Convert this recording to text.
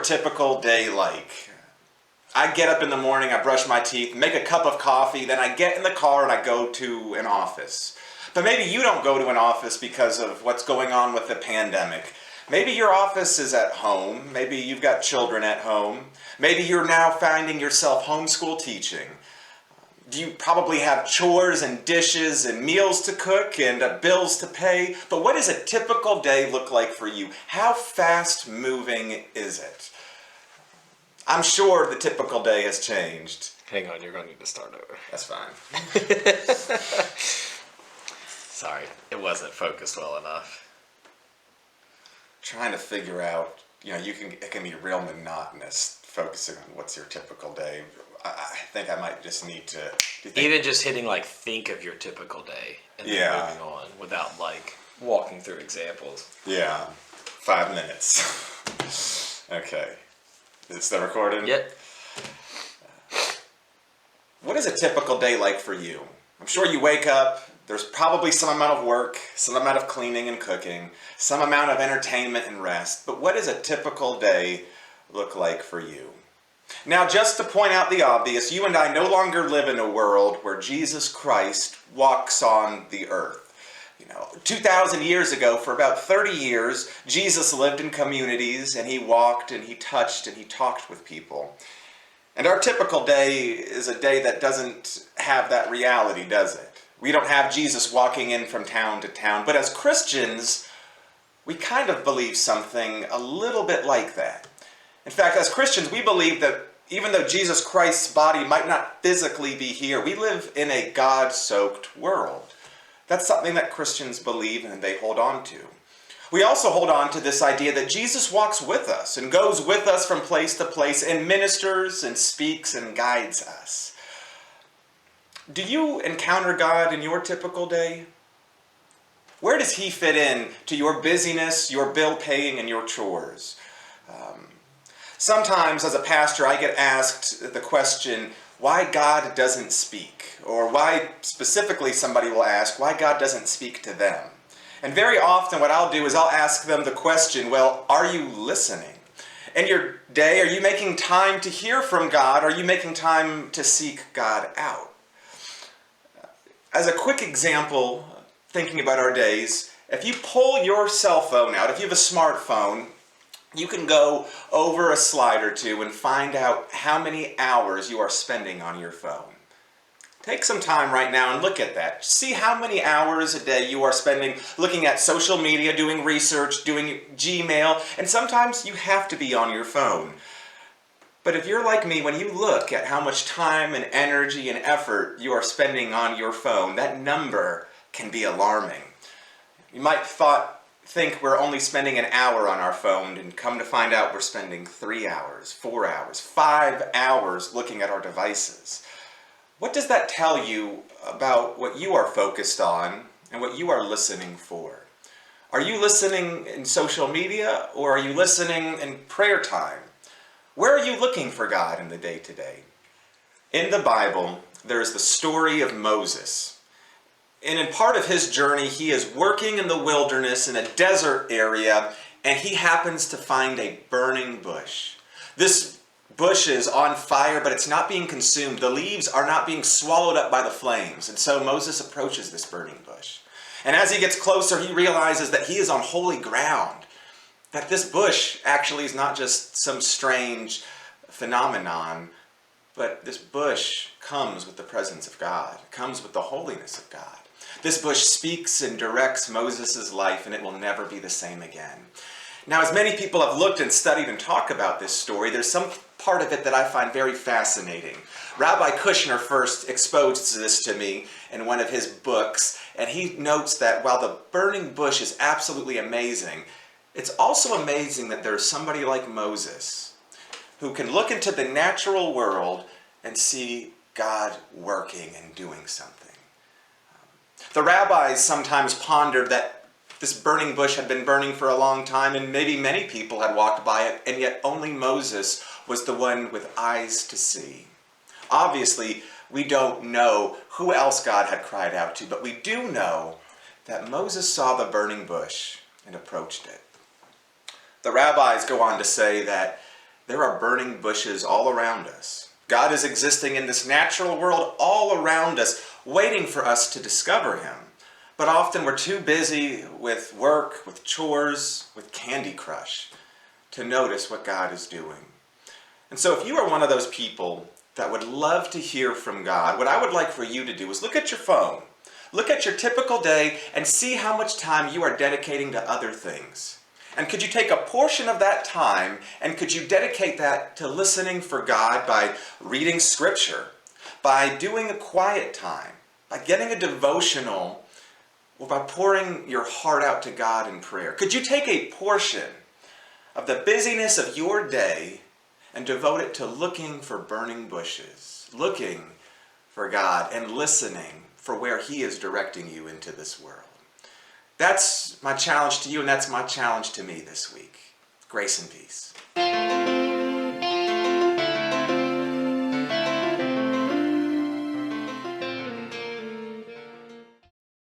typical day like? I get up in the morning, I brush my teeth, make a cup of coffee, then I get in the car and I go to an office. But maybe you don't go to an office because of what's going on with the pandemic. Maybe your office is at home. Maybe you've got children at home. Maybe you're now finding yourself homeschool teaching. You probably have chores and dishes and meals to cook and bills to pay. But what does a typical day look like for you? How fast moving is it? I'm sure the typical day has changed. Hang on, you're going to need to start over. That's fine. Sorry, it wasn't focused well enough. Trying to figure out, it can be real monotonous focusing on what's your typical day. I think I might just need to... Even just hitting think of your typical day and then moving on without walking through examples. Yeah, 5 minutes. Okay. Is it still recording? Yep. What is a typical day like for you? I'm sure you wake up, there's probably some amount of work, some amount of cleaning and cooking, some amount of entertainment and rest, but what does a typical day look like for you? Now, just to point out the obvious, you and I no longer live in a world where Jesus Christ walks on the earth. 2,000 years ago, for about 30 years, Jesus lived in communities and he walked and he touched and he talked with people. And our typical day is a day that doesn't have that reality, does it? We don't have Jesus walking in from town to town. But as Christians, we kind of believe something a little bit like that. In fact, as Christians, we believe that even though Jesus Christ's body might not physically be here, we live in a God-soaked world. That's something that Christians believe and they hold on to. We also hold on to this idea that Jesus walks with us and goes with us from place to place and ministers and speaks and guides us. Do you encounter God in your typical day? Where does he fit in to your busyness, your bill paying, and your chores? Sometimes as a pastor I get asked the question, why God doesn't speak, or why specifically somebody will ask why God doesn't speak to them. And very often what I'll do is I'll ask them the question, well, are you listening? In your day, are you making time to hear from God? Are you making time to seek God out? As a quick example, thinking about our days, if you pull your cell phone out, if you have a smartphone, you can go over a slide or two and find out how many hours you are spending on your phone. Take some time right now and look at that. See how many hours a day you are spending looking at social media, doing research, doing Gmail, and sometimes you have to be on your phone. But if you're like me, when you look at how much time and energy and effort you are spending on your phone, that number can be alarming. You might think we're only spending an hour on our phone, and come to find out we're spending 3 hours, 4 hours, 5 hours looking at our devices. What does that tell you about what you are focused on and what you are listening for? Are you listening in social media, or are you listening in prayer time? Where are you looking for God in the day-to-day? In the Bible, there is the story of Moses. And in part of his journey, he is working in the wilderness in a desert area, and he happens to find a burning bush. This bush is on fire, but it's not being consumed. The leaves are not being swallowed up by the flames. And so Moses approaches this burning bush. And as he gets closer, he realizes that he is on holy ground. That this bush actually is not just some strange phenomenon, but this bush comes with the presence of God, comes with the holiness of God. This bush speaks and directs Moses' life, and it will never be the same again. Now, as many people have looked and studied and talked about this story, there's some part of it that I find very fascinating. Rabbi Kushner first exposed this to me in one of his books, and he notes that while the burning bush is absolutely amazing, it's also amazing that there's somebody like Moses who can look into the natural world and see God working and doing something. The rabbis sometimes pondered that this burning bush had been burning for a long time, and maybe many people had walked by it, and yet only Moses was the one with eyes to see. Obviously, we don't know who else God had cried out to, but we do know that Moses saw the burning bush and approached it. The rabbis go on to say that there are burning bushes all around us. God is existing in this natural world all around us, waiting for us to discover him. But often we're too busy with work, with chores, with Candy Crush to notice what God is doing. And so if you are one of those people that would love to hear from God, what I would like for you to do is look at your phone. Look at your typical day and see how much time you are dedicating to other things. And could you take a portion of that time and could you dedicate that to listening for God by reading scripture, by doing a quiet time, by getting a devotional, or by pouring your heart out to God in prayer? Could you take a portion of the busyness of your day and devote it to looking for burning bushes, looking for God and listening for where he is directing you into this world? That's my challenge to you, and that's my challenge to me this week. Grace and peace.